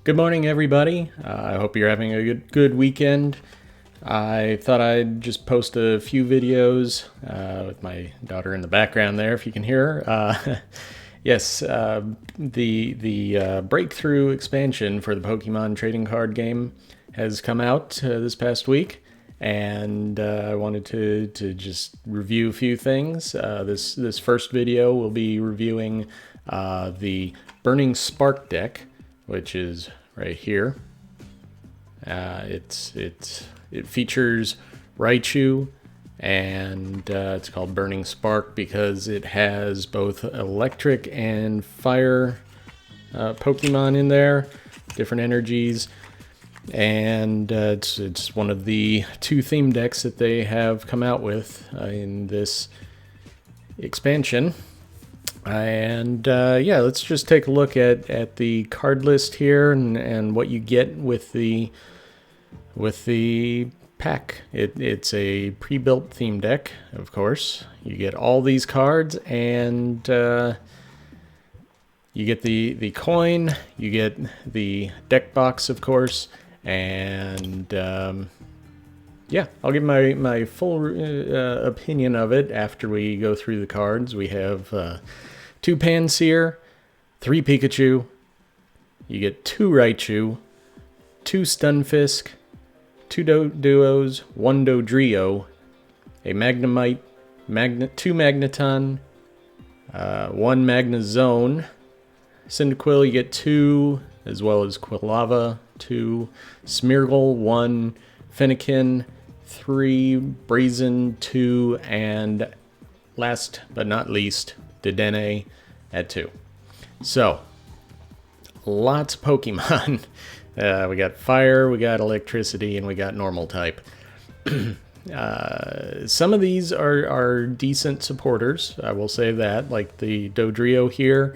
Good morning, everybody. I hope you're having a good weekend. I thought I'd just post a few videos with my daughter in the background there, if you can hear her. Yes, the breakthrough expansion for the Pokemon trading card game has come out this past week, and I wanted to just review a few things. This first video will be reviewing the Burning Spark deck, which is right here. It features Raichu, and it's called Burning Spark because it has both electric and fire Pokemon in there, different energies, and it's one of the two theme decks that they have come out with in this expansion. And yeah, let's just take a look at the card list here and what you get with the pack. It's a pre-built theme deck, of course. You get all these cards, and you get the coin, you get the deck box, of course, and yeah, I'll give my full opinion of it after we go through the cards. We have 2 Pansear, 3 Pikachu, you get 2 Raichu, 2 Stunfisk, 2 Duos, 1 Dodrio, a Magnemite, 2 Magneton, 1 Magnezone, Cyndaquil, you get 2, as well as Quilava, 2, Smeargle, 1, Fennekin, 3, Brazen, 2, and last but not least, Dedenne at 2. So, lots of Pokemon. We got fire, we got electricity, and we got normal type. Some of these are decent supporters, I will say that, like the Dodrio here.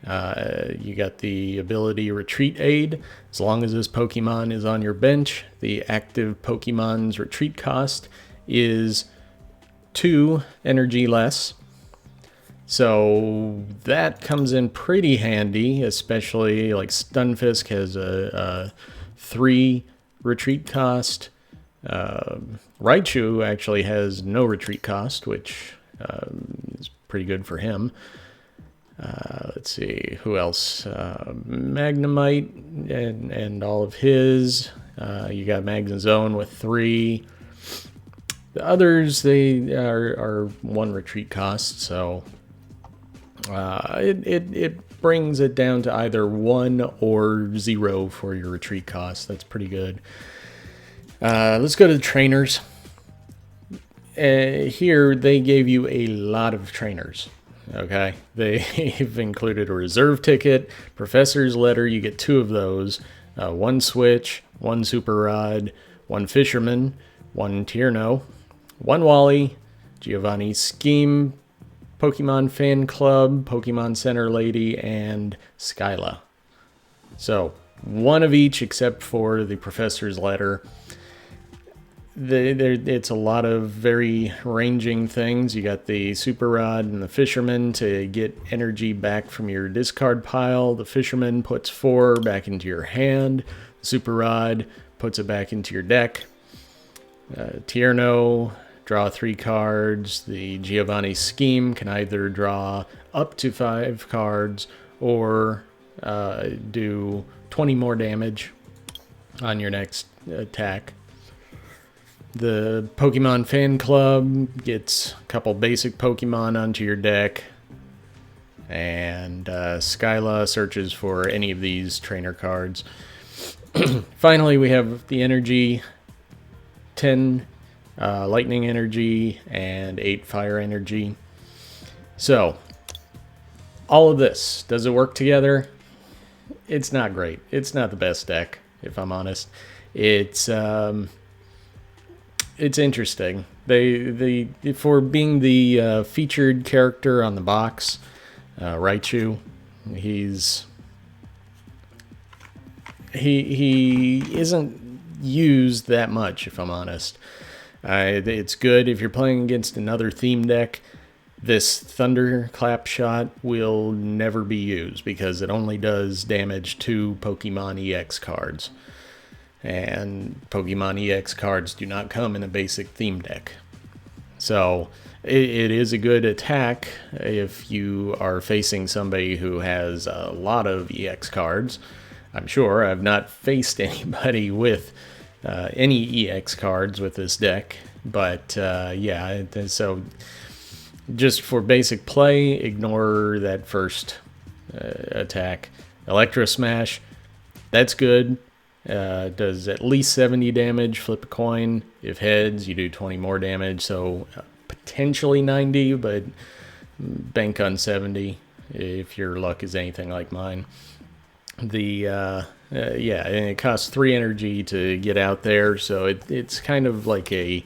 You got the ability Retreat Aid. As long as this Pokemon is on your bench, the active Pokemon's retreat cost is 2 energy less. So that comes in pretty handy, especially like Stunfisk has a 3 retreat cost. Raichu actually has no retreat cost, which is pretty good for him. Let's see, who else? Magnemite and all of his. You got Magnezone with 3. The others, they are 1 retreat cost, so it brings it down to either 1 or 0 for your retreat cost. That's pretty good. Let's go to the trainers. Here, they gave you a lot of trainers. Okay, they've included a reserve ticket, professor's letter. You get 2 of those, 1 switch, 1 super rod, 1 fisherman, 1 Tierno, 1 Wally, Giovanni Scheme, Pokemon Fan Club, Pokemon Center Lady, and Skyla. So 1 of each except for the professor's letter. It's a lot of very ranging things. You got the Super Rod and the Fisherman to get energy back from your discard pile. The Fisherman puts 4 back into your hand. The Super Rod puts it back into your deck. Tierno, draw 3 cards. The Giovanni Scheme can either draw up to 5 cards or do 20 more damage on your next attack. The Pokemon Fan Club gets a couple basic Pokemon onto your deck. And Skyla searches for any of these trainer cards. Finally, we have the energy, 10 lightning energy, and 8 fire energy. So, all of this, does it work together? It's not great. It's not the best deck, if I'm honest. It's interesting. They for being the featured character on the box, Raichu, he isn't used that much, if I'm honest. It's good if you're playing against another theme deck. This Thunderclap shot will never be used because it only does damage to Pokemon EX cards. And Pokemon EX cards do not come in a basic theme deck. So it is a good attack if you are facing somebody who has a lot of EX cards. I'm sure I've not faced anybody with any EX cards with this deck, but yeah, so just for basic play, ignore that first attack. Electro Smash, that's good. Does at least 70 damage, flip a coin. If heads, you do 20 more damage, so potentially 90, but bank on 70 if your luck is anything like mine. Yeah, and it costs 3 energy to get out there, so it's kind of like a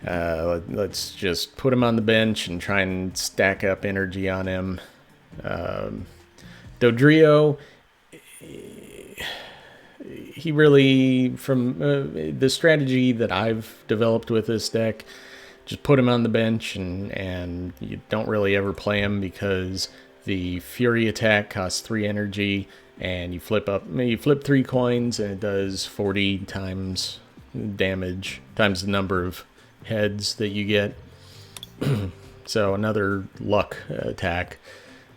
let's just put him on the bench and try and stack up energy on him. Dodrio, he really, from the strategy that I've developed with this deck, just put him on the bench and you don't really ever play him because the Fury attack costs 3 energy and you flip 3 coins and it does 40 times damage times the number of heads that you get. So another luck attack.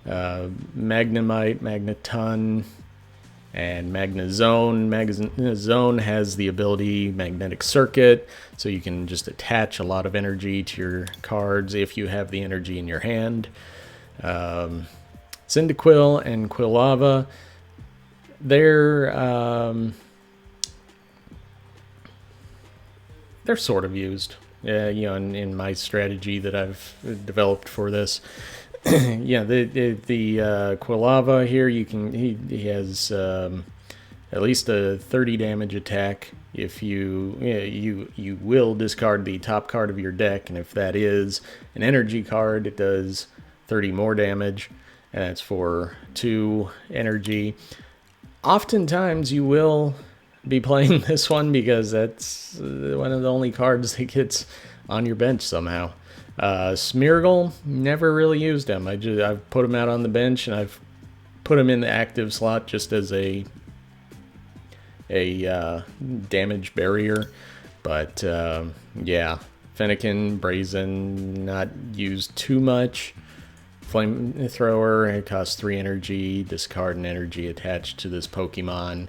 Magnemite, Magneton, and Magnezone. Magnezone has the ability Magnetic Circuit, so you can just attach a lot of energy to your cards if you have the energy in your hand. Cyndaquil and Quilava, they're sort of used, you know, in my strategy that I've developed for this. Yeah, the Quilava here, he has at least a 30 damage attack. If you will discard the top card of your deck, and if that is an energy card, it does 30 more damage, and that's for 2 energy. Oftentimes you will be playing this one because that's one of the only cards that gets on your bench somehow. Smeargle, never really used him. I've put him out on the bench and I've put him in the active slot just as a damage barrier. But yeah, Fennekin, Brazen, not used too much. Flamethrower, it costs 3 energy, discard an energy attached to this Pokemon.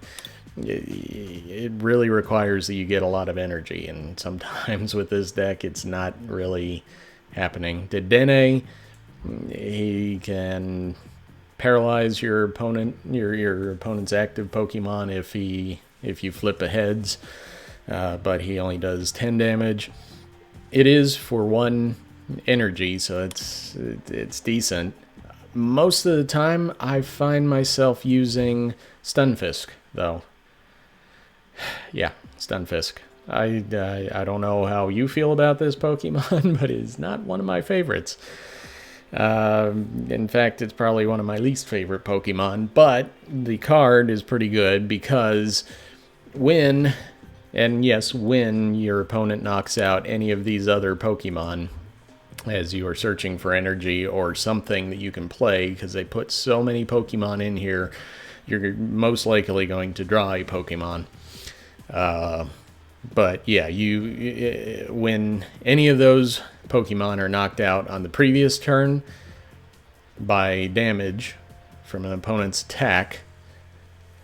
It really requires that you get a lot of energy, and sometimes with this deck it's not really happening. Dedenne, he can paralyze your opponent, your opponent's active Pokemon if you flip a heads, but he only does 10 damage. It is for 1 energy, so it's decent. Most of the time I find myself using Stunfisk though. Yeah, Stunfisk. I don't know how you feel about this Pokemon, but it's not one of my favorites. In fact, it's probably one of my least favorite Pokemon, but the card is pretty good because when your opponent knocks out any of these other Pokemon as you are searching for energy or something that you can play, because they put so many Pokemon in here, you're most likely going to draw a Pokemon. But yeah, when any of those Pokemon are knocked out on the previous turn by damage from an opponent's attack,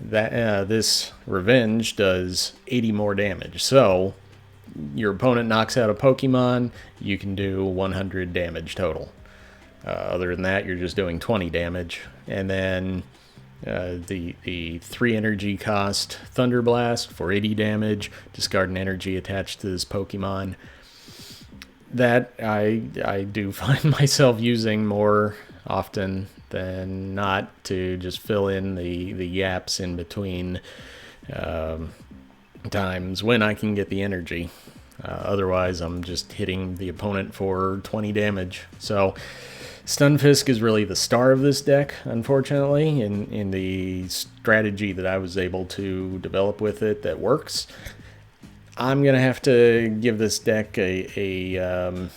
that this Revenge does 80 more damage. So your opponent knocks out a Pokemon, you can do 100 damage total. Other than that, you're just doing 20 damage. And then the 3 energy cost Thunder Blast for 80 damage, discard an energy attached to this Pokemon. That I do find myself using more often than not to just fill in the gaps in between times when I can get the energy. Otherwise, I'm just hitting the opponent for 20 damage. So Stunfisk is really the star of this deck, unfortunately, in the strategy that I was able to develop with it that works. I'm going to have to give this deck a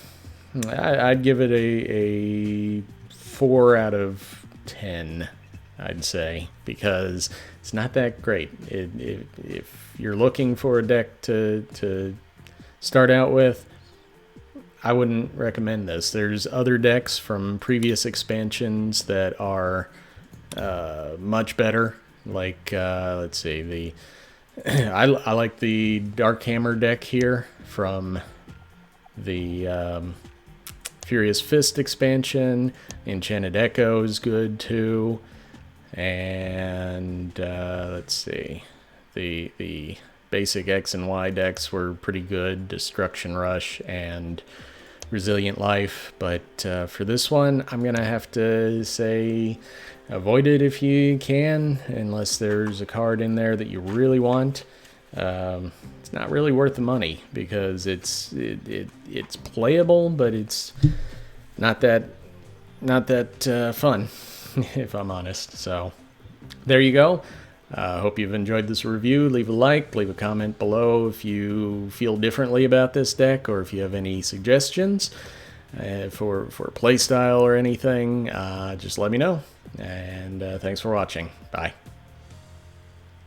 I'd give it a 4 out of 10, I'd say, because it's not that great. If you're looking for a deck to start out with, I wouldn't recommend this. There's other decks from previous expansions that are much better. Like, let's see, I like the Dark Hammer deck here from the Furious Fist expansion. Enchanted Echo is good too. And let's see, the basic X and Y decks were pretty good. Destruction Rush and Resilient Life. But for this one, I'm going to have to say avoid it if you can, unless there's a card in there that you really want. It's not really worth the money because it's playable, but it's not that fun, if I'm honest. So there you go. Hope you've enjoyed this review. Leave a like, leave a comment below if you feel differently about this deck, or if you have any suggestions for playstyle or anything. Just let me know. And thanks for watching. Bye.